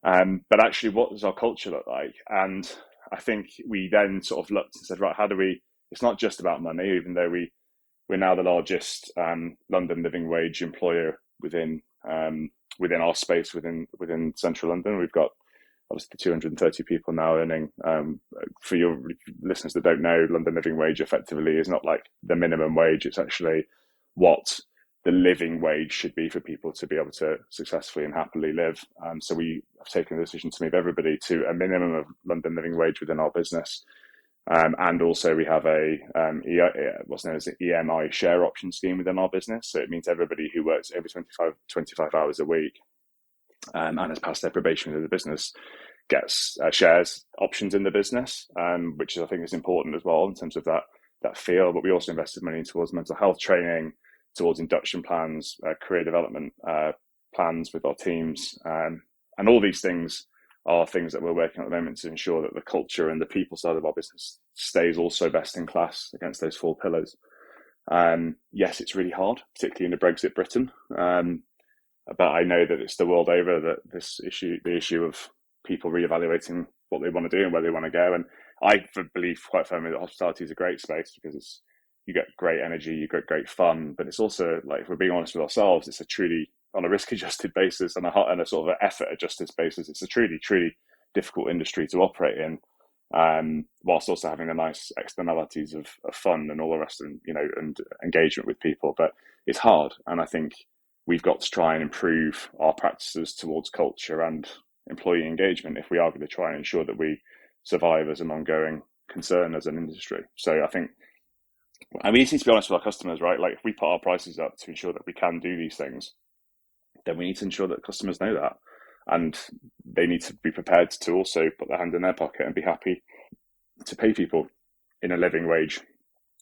But actually, what does our culture look like? And I think we then sort of looked and said, right, how do we? It's not just about money, even though we're now the largest London living wage employer within our space within central London. We've got obviously 230 people now earning. For your listeners that don't know, London living wage effectively is not like the minimum wage. It's actually what the living wage should be for people to be able to successfully and happily live. So we have taken the decision to move everybody to a minimum of London living wage within our business. And also we have a what's known as an EMI share option scheme within our business. So it means everybody who works over 25 hours a week and has passed their probation within the business gets shares options in the business, which I think is important as well in terms of that feel. But we also invested money towards mental health training, towards induction plans, career development plans with our teams. And all these things are things that we're working on at the moment to ensure that the culture and the people side of our business stays also best in class against those four pillars. Yes, it's really hard, particularly in a Brexit Britain. But I know that it's the world over that the issue of people reevaluating what they want to do and where they want to go. And I believe quite firmly that hospitality is a great space because you get great energy, you get great fun, but it's also, like, if we're being honest with ourselves, it's a truly, on a risk-adjusted basis and a sort of an effort-adjusted basis, it's a truly, truly difficult industry to operate in, whilst also having the nice externalities of fun and all the rest, and and engagement with people. But it's hard, and I think we've got to try and improve our practices towards culture and employee engagement if we are going to try and ensure that we survive as an ongoing concern as an industry. So I think, and we need to be honest with our customers, right? Like if we put our prices up to ensure that we can do these things, then we need to ensure that customers know that. And they need to be prepared to also put their hand in their pocket and be happy to pay people in a living wage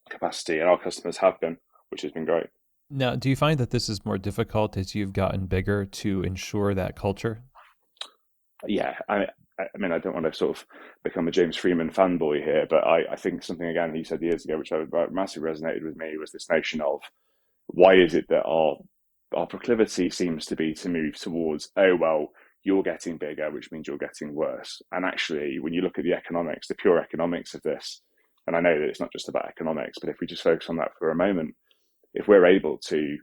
capacity. And our customers have been, which has been great. Now, do you find that this is more difficult as you've gotten bigger to ensure that culture? Yeah, I mean, I don't want to sort of become a James Freeman fanboy here, but I think something, again, he said years ago, which massively resonated with me, was this notion of why is it that our proclivity seems to be to move towards, oh, well, you're getting bigger, which means you're getting worse. And actually, when you look at the economics, the pure economics of this, and I know that it's not just about economics, but if we just focus on that for a moment, if we're able to,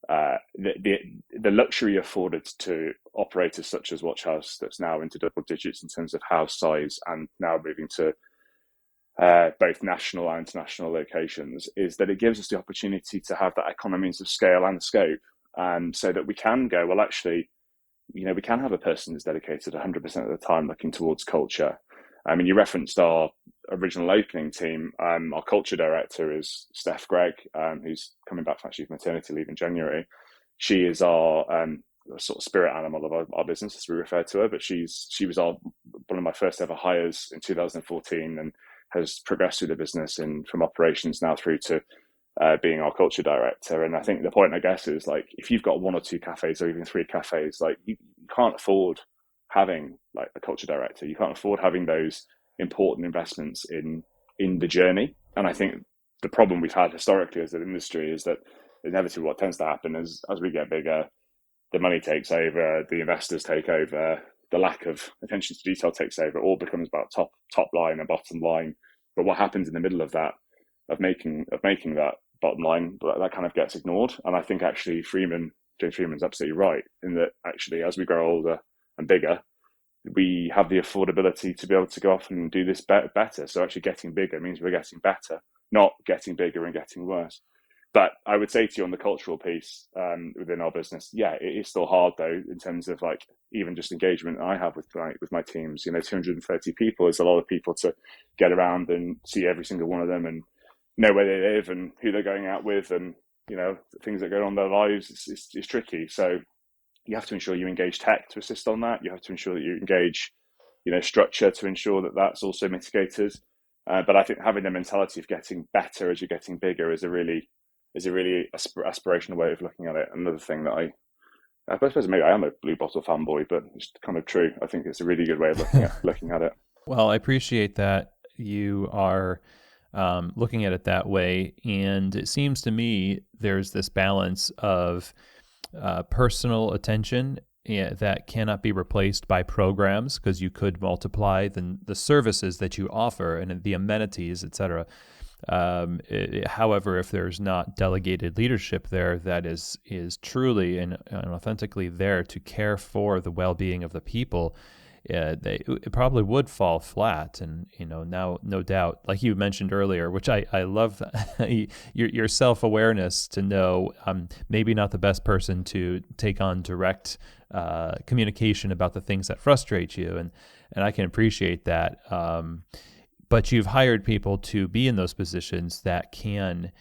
the luxury afforded to operators such as WatchHouse, that's now into double digits in terms of house size and now moving to both national and international locations, is that it gives us the opportunity to have that economies of scale and scope, so that we can go, well, actually, we can have a person that's dedicated 100% of the time looking towards culture. I mean, you referenced our original opening team. Our culture director is Steph Gregg, who's coming back from maternity leave in January. She is our sort of spirit animal of our business, as we refer to her. But she was one of my first ever hires in 2014, and has progressed through the business from operations now through to being our culture director. And I think the point, I guess, is like, if you've got 1 or 2 cafes or even 3 cafes, like you can't afford having like a culture director. You can't afford having those important investments in the journey. And I think the problem we've had historically as an industry is that inevitably what tends to happen is, as we get bigger, the money takes over, the investors take over, the lack of attention to detail takes over. It all becomes about top line and bottom line. But what happens in the middle of that, of making that bottom line, that kind of gets ignored. And I think actually James Freeman's absolutely right in that actually, as we grow older and bigger, we have the affordability to be able to go off and do this better. So actually getting bigger means we're getting better, not getting bigger and getting worse. But I would say to you on the cultural piece within our business, yeah, it is still hard though, in terms of like even just engagement I have with my teams. 230 people is a lot of people to get around and see every single one of them and know where they live and who they're going out with, and things that go on in their lives. It's tricky. So you have to ensure you engage tech to assist on that. You have to ensure that you engage, structure to ensure that that's also mitigated. But I think having the mentality of getting better as you're getting bigger is a really aspirational way of looking at it. Another thing that I suppose maybe I am a blue bottle fanboy, but it's kind of true. I think it's a really good way of looking at it. Well, I appreciate that you are looking at it that way. And it seems to me there's this balance of personal attention that cannot be replaced by programs, because you could multiply the services that you offer and the amenities, et cetera. However, if there's not delegated leadership there that is truly and authentically there to care for the well-being of the people, it probably would fall flat. And now, no doubt, like you mentioned earlier, which I love, your self-awareness to know I'm maybe not the best person to take on direct communication about the things that frustrate you, and I can appreciate that. But you've hired people to be in those positions that can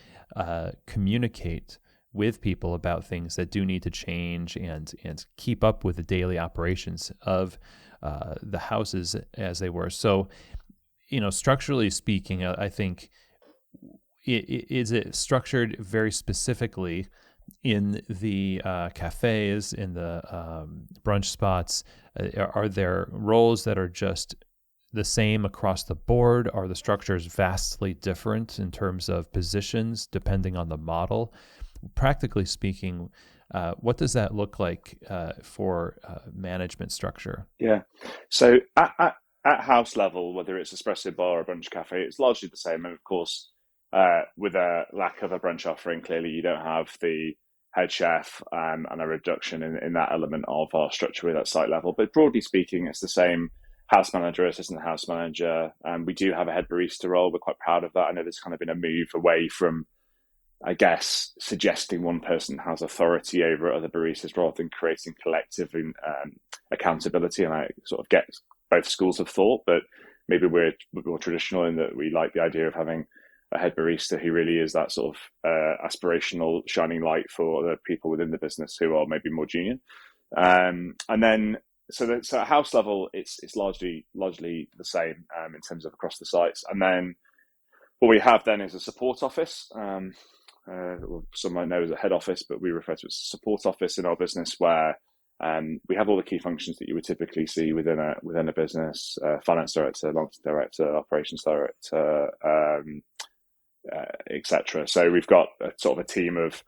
communicate with people about things that do need to change and keep up with the daily operations of the houses as they were. So, structurally speaking, I think, is it structured very specifically in the cafes, in the brunch spots? Are there roles that are just the same across the board? Are the structures vastly different in terms of positions depending on the model? Practically speaking, what does that look like for management structure? Yeah. So at house level, whether it's espresso bar or brunch cafe, it's largely the same. And of course, with a lack of a brunch offering, clearly you don't have the head chef and a reduction in that element of our structure with that site level. But broadly speaking, it's the same. House manager, assistant house manager. We do have a head barista role. We're quite proud of that. I know there's kind of been a move away from, I guess, suggesting one person has authority over other baristas rather than creating collective accountability. And I sort of get both schools of thought, but maybe we're more traditional in that we like the idea of having a head barista who really is that sort of aspirational shining light for the people within the business who are maybe more junior. And then so at house level, it's largely the same in terms of across the sites. And then what we have then is a support office. Some might know as a head office, but we refer to it as a support office in our business, where we have all the key functions that you would typically see within a business: finance director, marketing director, operations director, etc. So we've got a sort of a team of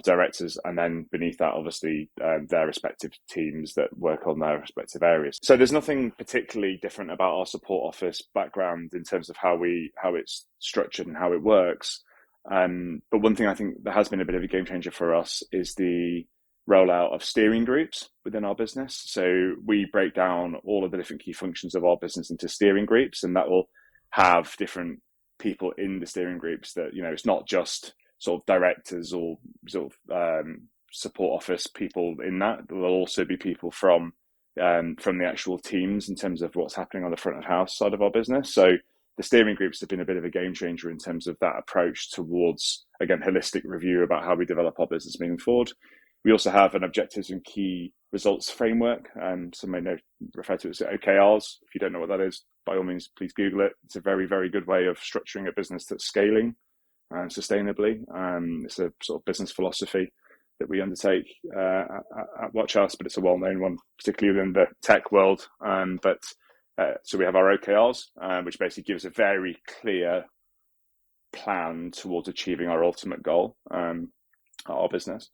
directors, and then beneath that, obviously, their respective teams that work on their respective areas. So there's nothing particularly different about our support office background in terms of how it's structured and how it works. But one thing I think that has been a bit of a game changer for us is the rollout of steering groups within our business. So we break down all of the different key functions of our business into steering groups, and that will have different people in the steering groups that, it's not just sort of directors or sort of support office people in that. There will also be people from the actual teams in terms of what's happening on the front of house side of our business. So the steering groups have been a bit of a game changer in terms of that approach towards, again, holistic review about how we develop our business moving forward. We also have an objectives and key results framework. Some may refer to it as OKRs. If you don't know what that is, by all means, please Google it. It's a very, very good way of structuring a business that's scaling sustainably. It's a sort of business philosophy that we undertake at WatchHouse, but it's a well-known one, particularly within the tech world. So we have our OKRs, which basically gives a very clear plan towards achieving our ultimate goal, our business.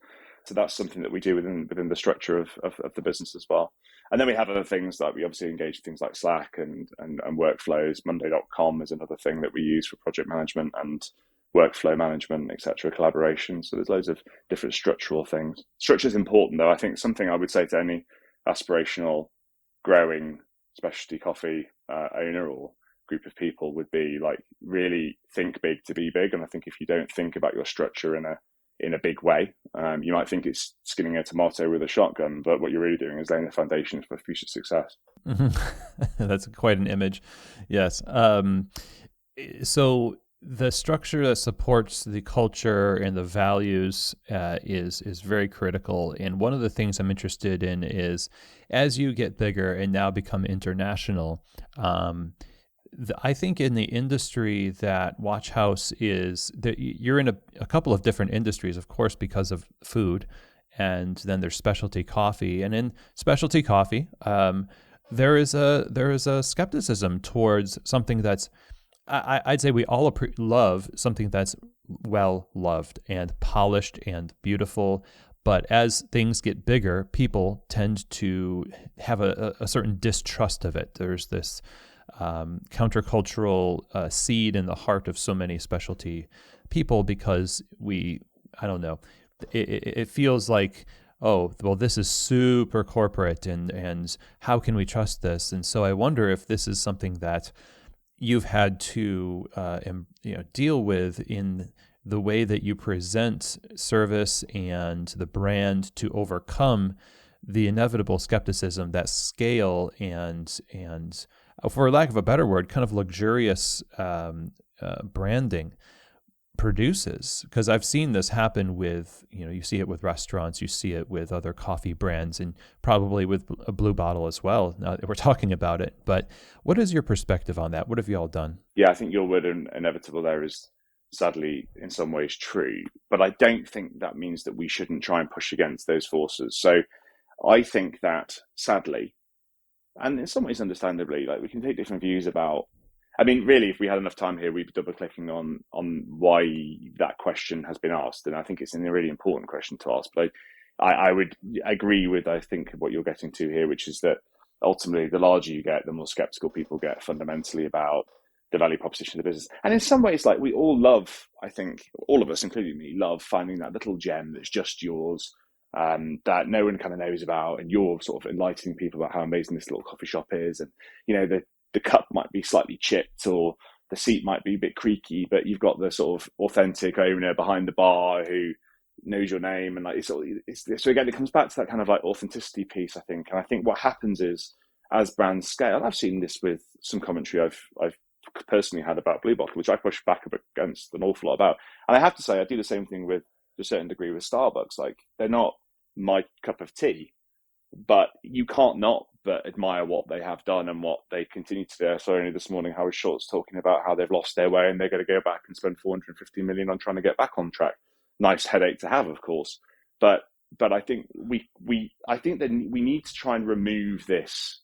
So that's something that we do within the structure of the business as well. And then we have other things that we obviously engage with, things like Slack and workflows. Monday.com is another thing that we use for project management and workflow management, etc., collaboration. So there's loads of different structural things. Structure is important, though. I think something I would say to any aspirational, growing specialty coffee owner or group of people would be like, really think big to be big. And I think if you don't think about your structure in a big way, you might think it's skinning a tomato with a shotgun, but what you're really doing is laying the foundation for future success. That's quite an image. Yes. So the structure that supports the culture and the values is very critical. And one of the things I'm interested in is, as you get bigger and now become international, I think in the industry that WatchHouse is, that you're in a couple of different industries, of course, because of food, and then there's specialty coffee. And in specialty coffee, there is a skepticism towards something that's, I'd say we all love something that's well loved and polished and beautiful. But as things get bigger, people tend to have a certain distrust of it. There's this countercultural seed in the heart of so many specialty people, because I don't know, it feels like, oh, well, this is super corporate, and how can we trust this? And so I wonder if this is something that you've had to deal with in the way that you present service and the brand to overcome the inevitable skepticism that scale and for lack of a better word, kind of luxurious branding produces. Because I've seen this happen with, you see it with restaurants, you see it with other coffee brands, and probably with a Blue Bottle as well, now that we're talking about it. But what is your perspective on that? What have you all done? Yeah, I think your word inevitable there is sadly in some ways true, but I don't think that means that we shouldn't try and push against those forces. So I think that sadly, and in some ways understandably, like, we can take different views about, I mean, really, if we had enough time here, we'd be double clicking on why that question has been asked. And I think it's a really important question to ask. But I would agree with, I think, what you're getting to here, which is that ultimately the larger you get, the more skeptical people get fundamentally about the value proposition of the business. And in some ways, like, we all love, I think, all of us, including me, love finding that little gem that's just yours, that no one kind of knows about, and you're sort of enlightening people about how amazing this little coffee shop is. And, the cup might be slightly chipped, or the seat might be a bit creaky, but you've got the sort of authentic owner behind the bar who knows your name. And so again, it comes back to that kind of like authenticity piece, I think. And I think what happens is, as brands scale, I've seen this with some commentary I've personally had about Blue Bottle, which I push back against an awful lot about. And I have to say, I do the same thing with, to a certain degree, with Starbucks. Like, they're not my cup of tea, but you can't not but admire what they have done and what they continue to do. I saw only this morning Howard Schultz talking about how they've lost their way and they're going to go back and spend 450 million on trying to get back on track. Nice headache to have, of course, but I think I think that we need to try and remove this.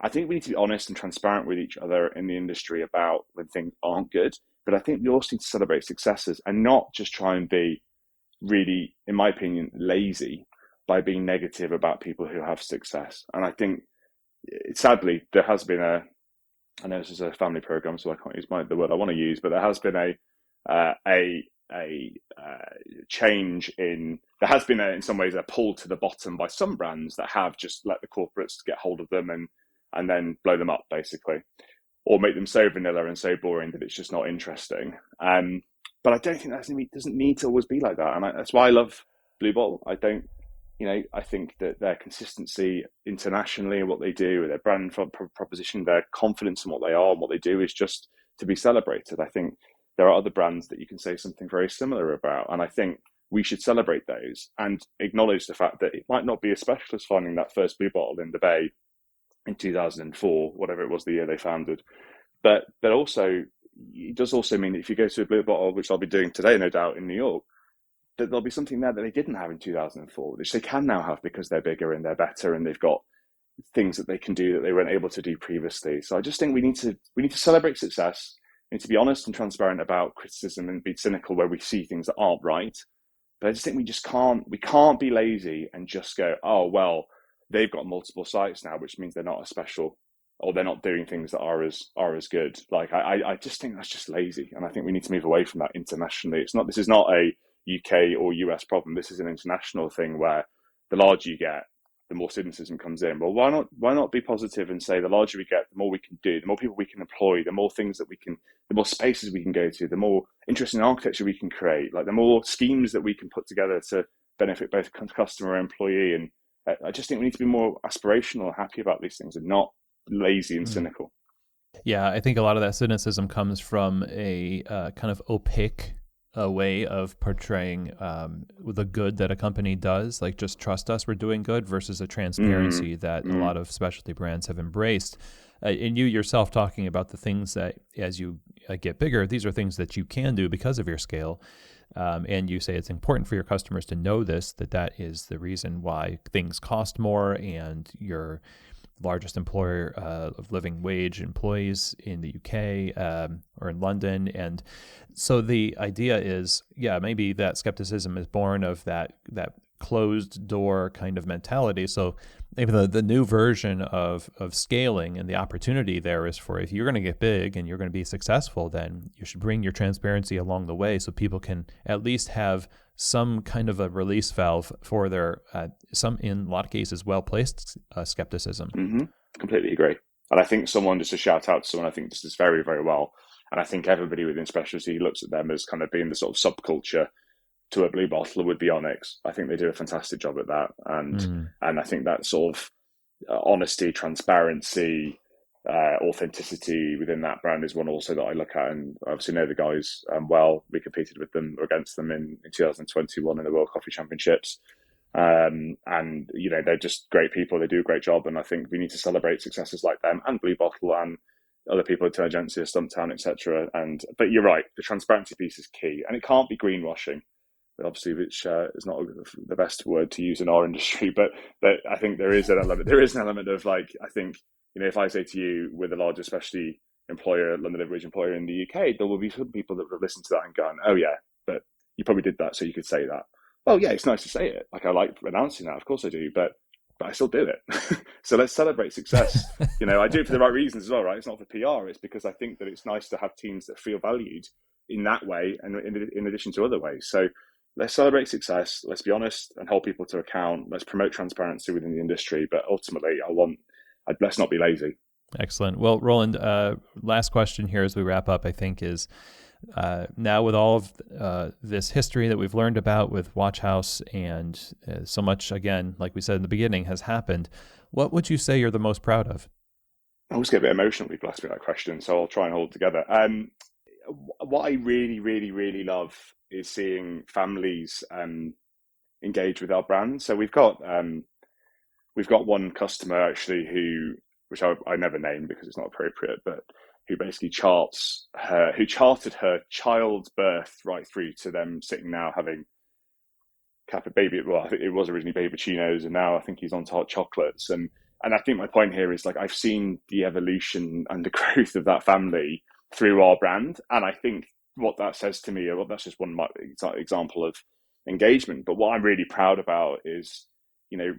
I think we need to be honest and transparent with each other in the industry about when things aren't good. But I think we also need to celebrate successes and not just try and be really, in my opinion, lazy by being negative about people who have success. And I think, sadly, there has been I know this is a family program, so I can't use the word I want to use, but there has been a change in, there has been in some ways a pull to the bottom by some brands that have just let the corporates get hold of them and then blow them up, basically, or make them so vanilla and so boring that it's just not interesting. But I don't think that doesn't need to always be like that. And that's why I love Blue Bottle. I think that their consistency internationally and what they do, their brand proposition, their confidence in what they are and what they do is just to be celebrated. I think there are other brands that you can say something very similar about. And I think we should celebrate those and acknowledge the fact that it might not be as special as finding that first Blue Bottle in the Bay in 2004, whatever it was the year they founded. But also, it does also mean that if you go to a Blue Bottle, which I'll be doing today, no doubt, in New York, that there'll be something there that they didn't have in 2004, which they can now have because they're bigger and they're better and they've got things that they can do that they weren't able to do previously. So I just think we need to celebrate success. We need to be honest and transparent about criticism and be cynical where we see things that aren't right. But I just think we can't be lazy and just go, oh, well, they've got multiple sites now, which means they're not as special or they're not doing things that are as good. Like, I just think that's just lazy. And I think we need to move away from that internationally. This is not a UK or US problem. This is an international thing where the larger you get, the more cynicism comes in. Well, why not be positive and say the larger we get, the more we can do, the more people we can employ, the more things that we can, the more spaces we can go to, the more interesting architecture we can create, like the more schemes that we can put together to benefit both customer and employee. And I just think we need to be more aspirational, happy about these things and not lazy and cynical. Yeah, I think a lot of that cynicism comes from a kind of opaque way of portraying the good that a company does, like just trust us, we're doing good, versus a transparency that a lot of specialty brands have embraced. And you yourself talking about the things that as you get bigger, these are things that you can do because of your scale. And you say it's important for your customers to know that is the reason why things cost more, and your largest employer of living wage employees in the UK or in London. And so the idea is, maybe that skepticism is born of that closed door kind of mentality. So maybe the new version of scaling and the opportunity there is for, if you're going to get big and you're going to be successful, then you should bring your transparency along the way so people can at least have some kind of a release valve for their, some, in a lot of cases, well-placed skepticism. Mm-hmm. Completely agree. And I think just to shout out to someone, I think this is very, very well. And I think everybody within specialty looks at them as kind of being the sort of subculture to a Blue Bottle would be Onyx. I think they do a fantastic job at that. And I think that sort of honesty, transparency, authenticity within that brand is one also that I look at, and obviously know the guys well. We competed with them or against them in 2021 in the World Coffee Championships. And they're just great people. They do a great job, and I think we need to celebrate successes like them and Blue Bottle and other people, Intelligentsia, Stumptown, etc. But you're right, the transparency piece is key, and it can't be greenwashing, obviously, which is not the best word to use in our industry. But I think there is an element of, like, I think, if I say to you, we're the largest specialty employer, London living wage employer in the UK, there will be some people that will listen to that and go, oh yeah, but you probably did that so you could say that. Well, yeah, it's nice to say it. Like, I like announcing that, of course I do, but I still do it. So let's celebrate success. I do it for the right reasons as well, right? It's not for PR. It's because I think that it's nice to have teams that feel valued in that way, and in addition to other ways. So let's celebrate success. Let's be honest and hold people to account. Let's promote transparency within the industry. But ultimately, let's not be lazy. Excellent. Well, Roland, last question here as we wrap up, I think, is now with all of this history that we've learned about with WatchHouse, and so much, again, like we said in the beginning, has happened, what would you say you're the most proud of? I always get a bit emotional when people ask me that question, so I'll try and hold it together. What I really, really, really love is seeing families engage with our brand. So we've got one customer actually which I never name because it's not appropriate, but who basically charted her child's birth right through to them sitting now having baby. Well, I think it was originally babycinos, and now I think he's on to hot chocolates. And I think my point here is, like, I've seen the evolution and the growth of that family through our brand, and I think what that says to me, well, that's just one example of engagement. But what I'm really proud about is,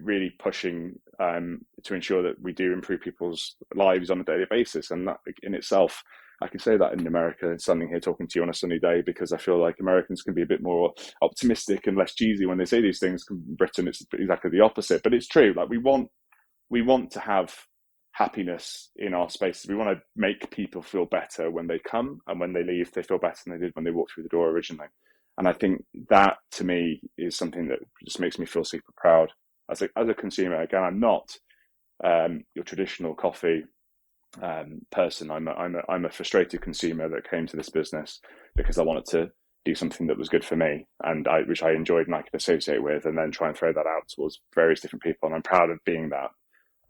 really pushing to ensure that we do improve people's lives on a daily basis, and that in itself, I can say that in America, standing here talking to you on a sunny day, because I feel like Americans can be a bit more optimistic and less cheesy when they say these things. In Britain, it's exactly the opposite, but it's true. Like, we want to have happiness in our spaces. We want to make people feel better when they come, and when they leave, they feel better than they did when they walked through the door originally. And I think that, to me, is something that just makes me feel super proud as a consumer. Again, I'm not your traditional coffee person. I'm a frustrated consumer that came to this business because I wanted to do something that was good for me, and which I enjoyed and I could associate with, and then try and throw that out towards various different people. And I'm proud of being that.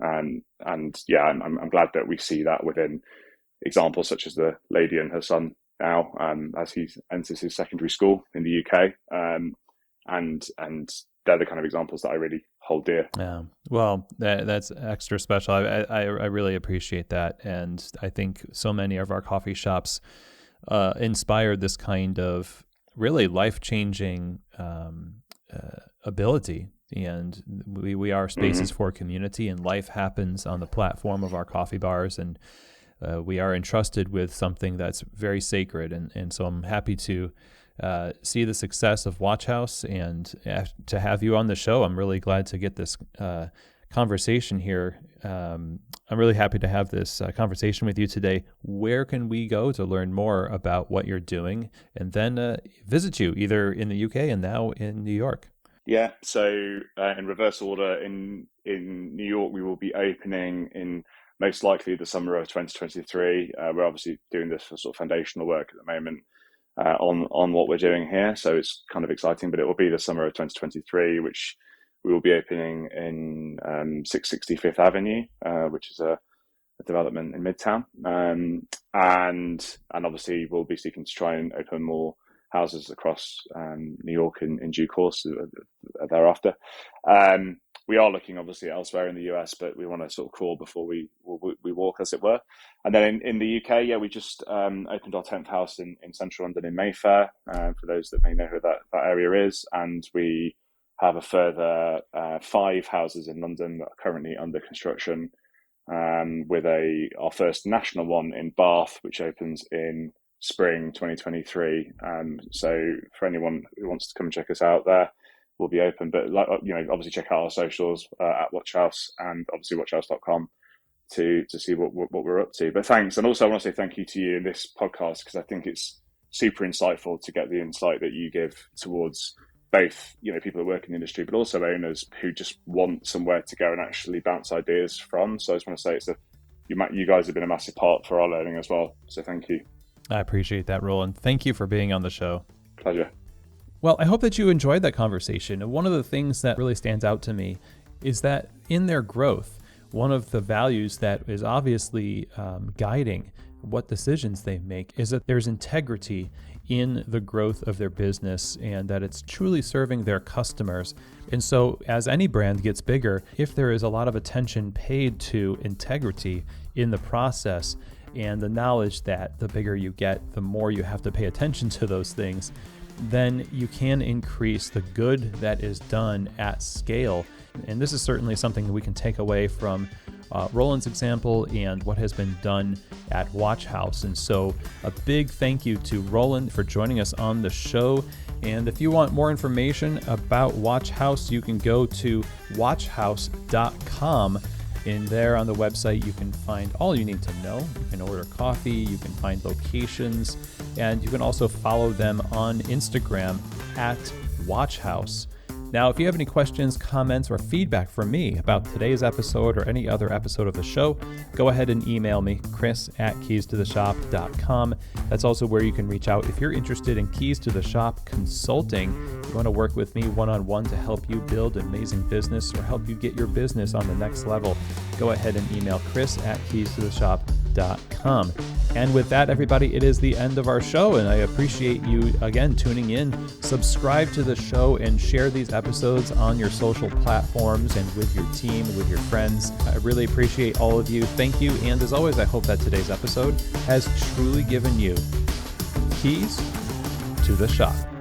And yeah, I'm glad that we see that within examples such as the lady and her son now, as he enters his secondary school in the UK, and they're the kind of examples that I really hold dear. Yeah, well, that's extra special. I really appreciate that, and I think so many of our coffee shops inspired this kind of really life-changing ability. And we are spaces for community, and life happens on the platform of our coffee bars, and we are entrusted with something that's very sacred. And so I'm happy to see the success of WatchHouse, and to have you on the show. I'm really glad to get this conversation here. I'm really happy to have this conversation with you today. Where can we go to learn more about what you're doing, and then visit you either in the UK and now in New York? Yeah, so in reverse order, in New York, we will be opening in most likely the summer of 2023. We're obviously doing this for sort of foundational work at the moment on what we're doing here, so it's kind of exciting. But it will be the summer of 2023, which we will be opening in 665th Avenue, which is a development in Midtown, and obviously we'll be seeking to try and open more houses across New York in due course thereafter. We are looking obviously elsewhere in the US, but we want to sort of crawl before we walk, as it were. And then in the UK, yeah, we just opened our 10th house in central London in Mayfair, for those that may know who that area is. And we have a further 5 houses in London that are currently under construction, with our first national one in Bath, which opens in spring 2023. So for anyone who wants to come and check us out, there we'll be open. But obviously check out our socials at WatchHouse, and obviously watchhouse.com to see what we're up to. But thanks, and also I want to say thank you to you in this podcast, because I think it's super insightful to get the insight that you give towards both people that work in the industry, but also owners who just want somewhere to go and actually bounce ideas from. So I just want to say you guys have been a massive part for our learning as well. So thank you. I appreciate that, Roland. Thank you for being on the show. Pleasure. Well, I hope that you enjoyed that conversation. And one of the things that really stands out to me is that in their growth, one of the values that is obviously guiding what decisions they make is that there's integrity in the growth of their business, and that it's truly serving their customers. And so as any brand gets bigger, if there is a lot of attention paid to integrity in the process, and the knowledge that the bigger you get, the more you have to pay attention to those things, then you can increase the good that is done at scale. And this is certainly something we can take away from Roland's example and what has been done at WatchHouse. And so a big thank you to Roland for joining us on the show. And if you want more information about WatchHouse, you can go to watchhouse.com. In there on the website, you can find all you need to know. You can order coffee, you can find locations, and you can also follow them on Instagram at WatchHouse. Now, if you have any questions, comments, or feedback for me about today's episode or any other episode of the show, go ahead and email me, chris@keystotheshop.com. That's also where you can reach out if you're interested in Keys to the Shop consulting. If you want to work with me one-on-one to help you build an amazing business or help you get your business on the next level, go ahead and email chris@keystotheshop.com. And with that, everybody, it is the end of our show, and I appreciate you again tuning in. Subscribe to the show and share these episodes on your social platforms and with your team, with your friends. I really appreciate all of you. Thank you. And as always, I hope that today's episode has truly given you keys to the shop.